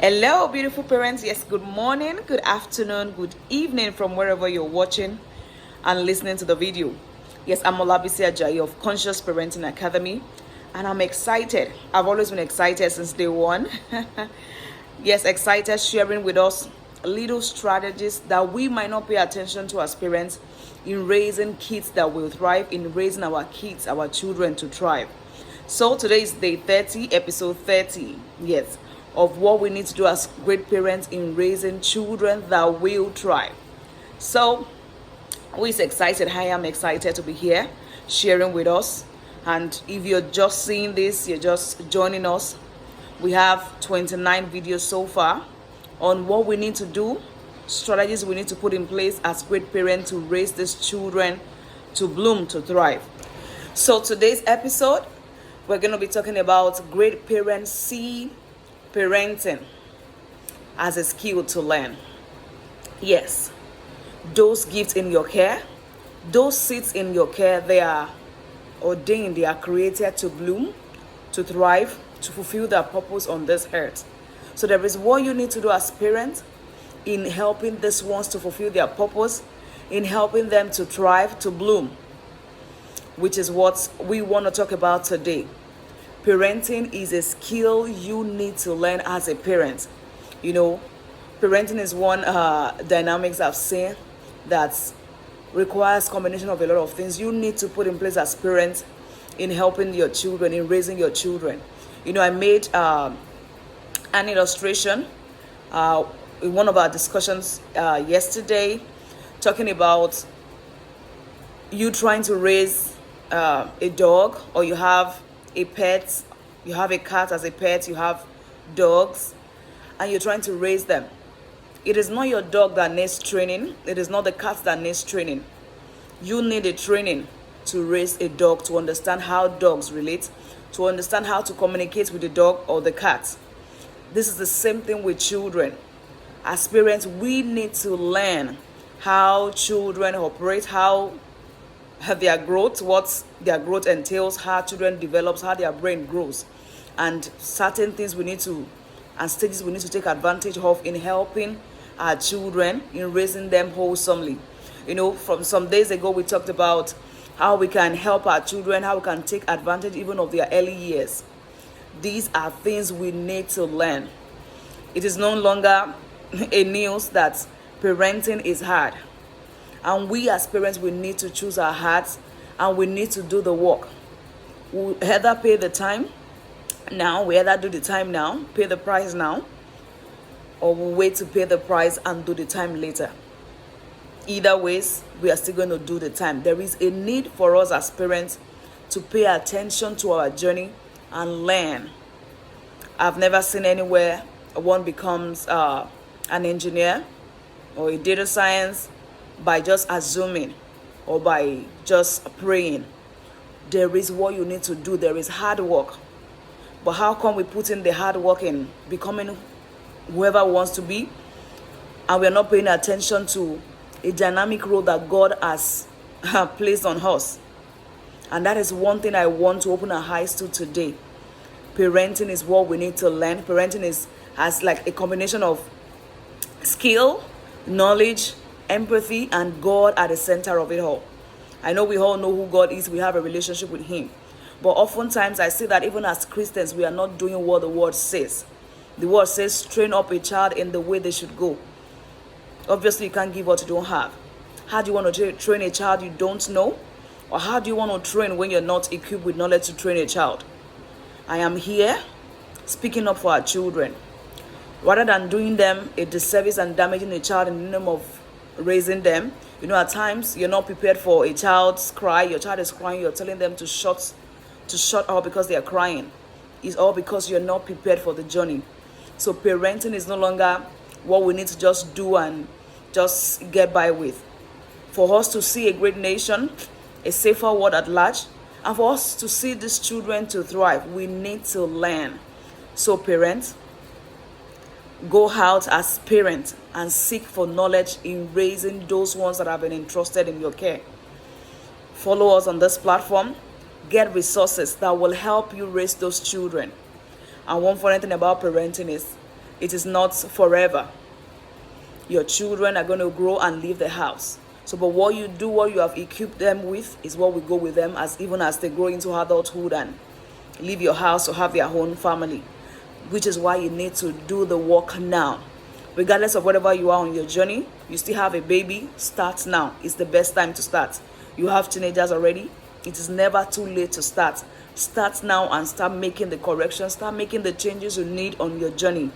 Hello, beautiful parents. Yes, good morning, good afternoon, good evening from wherever you're watching and listening to the video. Yes, I'm Olabisi Ajayi of Conscious Parenting Academy, and I'm excited. I've always been excited since day one. Yes, excited sharing with us little strategies that we might not pay attention to as parents in raising kids that will thrive, in raising our kids, our children to thrive. So today is day 30, episode 30. Yes, of what we need to do as great parents in raising children that will thrive. So, who is excited? I am excited to be here sharing with us. And if you're just seeing this, you're just joining us, we have 29 videos so far on what we need to do, strategies we need to put in place as great parents to raise these children to bloom, to thrive. So today's episode, we're going to be talking about great parents see parenting as a skill to learn. Yes, those gifts in your care, those seeds in your care, they are ordained, they are created to bloom, to thrive, to fulfill their purpose on this earth. So there is what you need to do as parents in helping these ones to fulfill their purpose, in helping them to thrive, to bloom, which is what we want to talk about today. Parenting is a skill you need to learn as a parent. You know, parenting is one dynamics I've seen that requires combination of a lot of things you need to put in place as parents in helping your children, in raising your children. You know, I made an illustration in one of our discussions yesterday, talking about you trying to raise a dog, or you have a pet, you have a cat as a pet, you have dogs, and you're trying to raise them. It is not your dog that needs training. It is not the cat that needs training. You need a training to raise a dog, to understand how dogs relate, to understand how to communicate with the dog or the cat. This is the same thing with children. As parents, we need to learn how children operate, how their growth, what their growth entails, how children develops, how their brain grows, and certain things we need to, and stages we need to take advantage of in helping our children, in raising them wholesomely. You know, from some days ago, we talked about how we can help our children, how we can take advantage even of their early years. These are things we need to learn. It is no longer a news that parenting is hard. And we as parents, we need to choose our hearts, and we need to do the work. We either pay the time now, we either do the time now, pay the price now, or we wait to pay the price and do the time later. Either ways, we are still going to do the time. There is a need for us as parents to pay attention to our journey and learn. I've never seen anywhere one becomes an engineer or a data science by just assuming or by just praying. There is what you need to do. There is hard work. But how come we put in the hard work in becoming whoever wants to be, and we're not paying attention to a dynamic role that God has placed on us? And that is one thing I want to open our eyes to today. Parenting is what we need to learn. Parenting has like a combination of skill, knowledge, empathy, and God at the center of it all. I know we all know who God is. We have a relationship with Him. But oftentimes I see that even as Christians, we are not doing what the Word says. The Word says, train up a child in the way they should go. Obviously, you can't give what you don't have. How do you want to train a child you don't know? Or how do you want to train when you're not equipped with knowledge to train a child? I am here speaking up for our children. Rather than doing them a disservice and damaging a child in the name of raising them. You know, at times you're not prepared for a child's cry. Your child is crying, you're telling them to shut up because they are crying. It's all because you're not prepared for the journey. So parenting is no longer what we need to just do and just get by with. For us to see a great nation, a safer world at large, and for us to see these children to thrive, we need to learn. So parents, go out as parents and seek for knowledge in raising those ones that have been entrusted in your care. Follow us on this platform. Get resources that will help you raise those children. And one funny thing about parenting is It is not forever. Your children are going to grow and leave the house. So, but what you do, what you have equipped them with, is what will go with them as even as they grow into adulthood and leave your house or have their own family. Which is why you need to do the work now. Regardless of whatever you are on your journey, you still have a baby, start now. It's the best time to start. You have teenagers already. It is never too late to start. Start now and start making the corrections, start making the changes you need on your journey.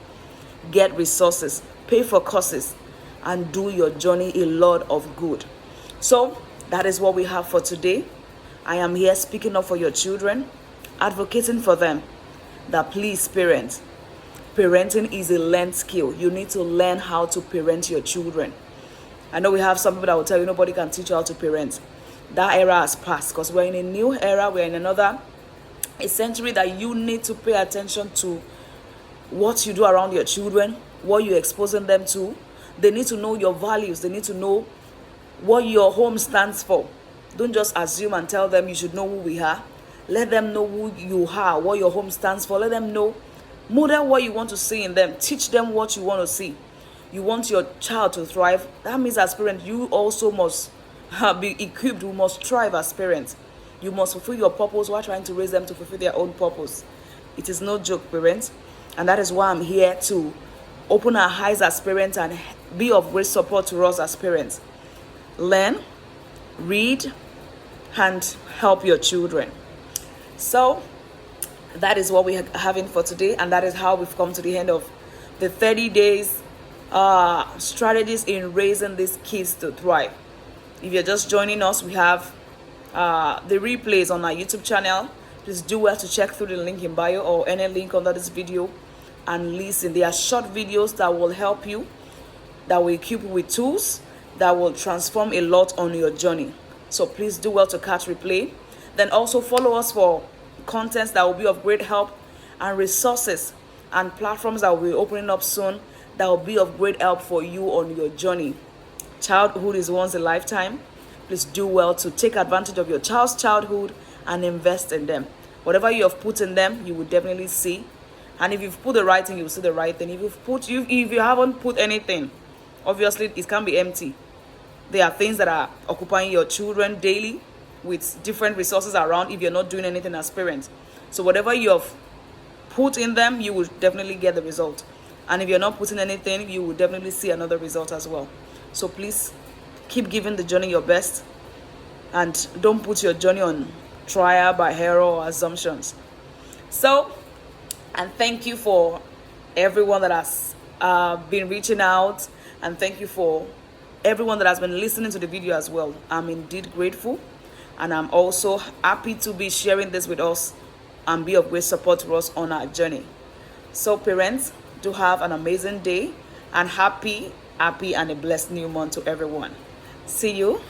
Get resources, pay for courses, and do your journey a lot of good. So that is what we have for today. I am here speaking up for your children, advocating for them, that please parent. Parenting is a learned skill. You need to learn how to parent your children. I know we have some people that will tell you nobody can teach you how to parent. That era has passed because we're in a new era. We're in a century that you need to pay attention to what you do around your children, what you're exposing them to. They need to know your values. They need to know what your home stands for. Don't just assume and tell them you should know who we are. Let them know who you are, what your home stands for. Let them know. Model what you want to see in them. Teach them what you want to see. You want your child to thrive. That means as parents, you also must be equipped. You must thrive as parents. You must fulfill your purpose while trying to raise them to fulfill their own purpose. It is no joke, parents. And that is why I'm here to open our eyes as parents and be of great support to us as parents. Learn, read, and help your children. So that is what we are having for today, and that is how we've come to the end of the 30 days strategies in raising these kids to thrive. If you're just joining us, we have the replays on our YouTube channel. Please do well to check through the link in bio or any link under this video and listen. They are short videos that will help you, that will equip you with tools that will transform a lot on your journey. So please do well to catch replay. Then also follow us for contents that will be of great help and resources and platforms that will be opening up soon that will be of great help for you on your journey. Childhood is once a lifetime. Please do well to take advantage of your child's childhood and invest in them. Whatever you have put in them, you will definitely see. And if you've put the right thing, you will see the right thing. If you haven't put anything, obviously it can be empty. There are things that are occupying your children daily with different resources around if you're not doing anything as parents. So whatever you have put in them, you will definitely get the result. And if you're not putting anything, you will definitely see another result as well. So please keep giving the journey your best and don't put your journey on trial by error or assumptions. So, and thank you for everyone that has been reaching out, and thank you for everyone that has been listening to the video as well. I'm indeed grateful, and I'm also happy to be sharing this with us and be of great support to us on our journey. So parents, do have an amazing day and happy and a blessed new month to everyone. See you